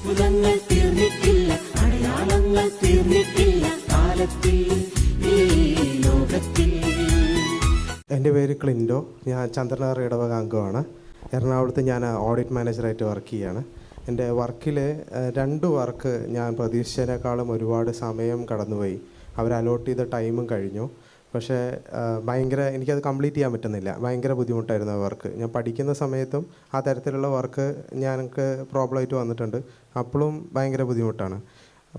അത്ഭുതങ്ങൾ തീർന്നിട്ടില്ല, അടയാളങ്ങൾ തീർന്നിട്ടില്ല കാലത്തിൽ ഈ ലോകത്തിൽ. എൻ്റെ പേര് ക്ലിൻഡോ. ഞാൻ ചന്ദ്രനഗർ ഇടവക അംഗമാണ്. എറണാകുളത്ത് ഞാൻ ഓഡിറ്റ് മാനേജറായിട്ട് വർക്ക് ചെയ്യുകയാണ്. എൻ്റെ വർക്കിൽ 2 വർക്ക് ഞാൻ പ്രതീക്ഷിച്ചതിനേക്കാളും ഒരുപാട് സമയം കടന്നുപോയി. അവർ അലോട്ട് ചെയ്ത ടൈമും കഴിഞ്ഞു. പക്ഷേ എനിക്കത് കംപ്ലീറ്റ് ചെയ്യാൻ പറ്റുന്നില്ല. ഭയങ്കര ബുദ്ധിമുട്ടായിരുന്നു വർക്ക്. ഞാൻ പഠിക്കുന്ന സമയത്തും ആ തരത്തിലുള്ള വർക്ക് ഞങ്ങൾക്ക് പ്രോബ്ലമായിട്ട് വന്നിട്ടുണ്ട്. അപ്പോഴും ഭയങ്കര ബുദ്ധിമുട്ടാണ്.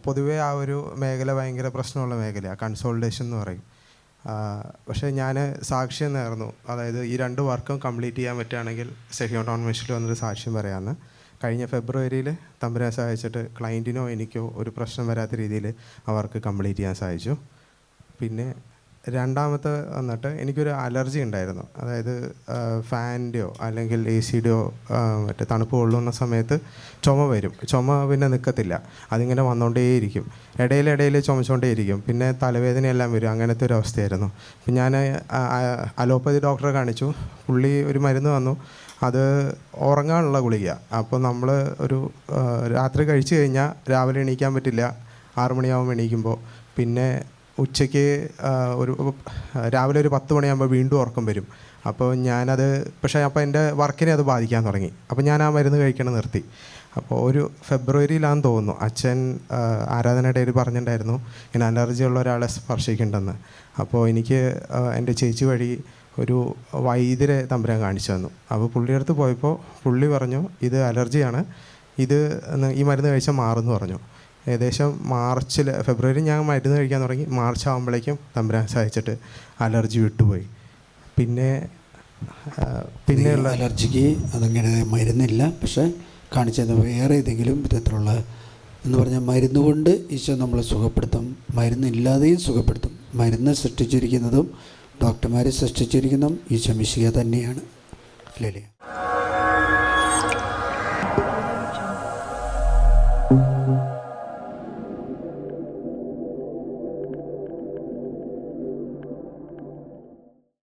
പൊതുവേ ആ ഒരു മേഖല ഭയങ്കര പ്രശ്നമുള്ള മേഖലയാണ്, കൺസോൾട്ടേഷൻ എന്ന് പറയും. പക്ഷേ ഞാൻ സാക്ഷ്യം നേർന്നു, അതായത് ഈ 2 വർക്കും കംപ്ലീറ്റ് ചെയ്യാൻ പറ്റുകയാണെങ്കിൽ സെഹിയോൺ ടൗൺ മിഷനിൽ വന്നൊരു സാക്ഷ്യം പറയാമെന്ന്. കഴിഞ്ഞ ഫെബ്രുവരിയിൽ തമ്പുരാൻ സഹായിച്ചിട്ട് ക്ലയൻറ്റിനോ എനിക്കോ ഒരു പ്രശ്നം വരാത്ത രീതിയിൽ ആ വർക്ക് കംപ്ലീറ്റ് ചെയ്യാൻ സാധിച്ചു. പിന്നെ രണ്ടാമത്തെ വന്നിട്ട് എനിക്കൊരു അലർജി ഉണ്ടായിരുന്നു. അതായത് ഫാനിൻ്റെയോ അല്ലെങ്കിൽ AC-യുടെയോ മറ്റേ തണുപ്പ് കൊള്ളുന്ന സമയത്ത് ചുമ വരും. ചുമ പിന്നെ നിൽക്കത്തില്ല, അതിങ്ങനെ വന്നുകൊണ്ടേയിരിക്കും. ഇടയിൽ ചുമച്ചുകൊണ്ടേയിരിക്കും. പിന്നെ തലവേദനയെല്ലാം വരും. അങ്ങനത്തെ ഒരു അവസ്ഥയായിരുന്നു. അപ്പം ഞാൻ അലോപ്പതി ഡോക്ടറെ കാണിച്ചു. പുള്ളി ഒരു മരുന്ന് തന്നു. അത് ഉറങ്ങാനുള്ള ഗുളിക. അപ്പോൾ നമ്മൾ ഒരു രാത്രി കഴിച്ചു കഴിഞ്ഞാൽ രാവിലെ എണീക്കാൻ പറ്റില്ല. 6 മണിയാകുമ്പോൾ എണീക്കുമ്പോൾ. പിന്നെ ഉച്ചയ്ക്ക് രാവിലെ ഒരു 10 മണിയാകുമ്പോൾ വീണ്ടും ഉറക്കം വരും. അപ്പോൾ ഞാനത് അപ്പോൾ എൻ്റെ വർക്കിനെ അത് ബാധിക്കാൻ തുടങ്ങി. അപ്പോൾ ഞാൻ ആ മരുന്ന് കഴിക്കണം നിർത്തി. അപ്പോൾ ഒരു ഫെബ്രുവരിയിലാണെന്ന് തോന്നുന്നു അച്ഛൻ ആരാധനയുടെ പറഞ്ഞിട്ടുണ്ടായിരുന്നു ഇങ്ങനെ അലർജി ഉള്ള ഒരാളെ സ്പർശിക്കണ്ടെന്ന്. അപ്പോൾ എനിക്ക് എൻ്റെ ചേച്ചി വഴി ഒരു വൈദ്യരെ തമ്പുരാൻ കാണിച്ചു തന്നു. അപ്പോൾ പുള്ളിയുടെ അടുത്ത് പോയപ്പോൾ പുള്ളി പറഞ്ഞു ഇത് അലർജിയാണ്, ഈ മരുന്ന് കഴിച്ചാൽ മാറുമെന്ന് പറഞ്ഞു. ഏകദേശം ഫെബ്രുവരി ഞാൻ മരുന്ന് കഴിക്കാൻ തുടങ്ങി. മാർച്ച് ആകുമ്പോഴേക്കും തമ്പുരാൻ സഹായിച്ചിട്ട് അലർജി വിട്ടുപോയി. പിന്നെയുള്ള അലർജിക്ക് അതങ്ങനെ മരുന്നില്ല. പക്ഷേ കാണിച്ചത് വേറെ ഏതെങ്കിലും വിധത്തിലുള്ള എന്ന് പറഞ്ഞാൽ മരുന്ന് കൊണ്ട് ഈശോ നമ്മളെ സുഖപ്പെടുത്തും, മരുന്നില്ലാതെയും സുഖപ്പെടുത്തും. മരുന്ന് സൃഷ്ടിച്ചിരിക്കുന്നതും ഡോക്ടർമാരെ സൃഷ്ടിച്ചിരിക്കുന്നതും ഈശോ മിശിഹ തന്നെയാണ്. അല്ലേ?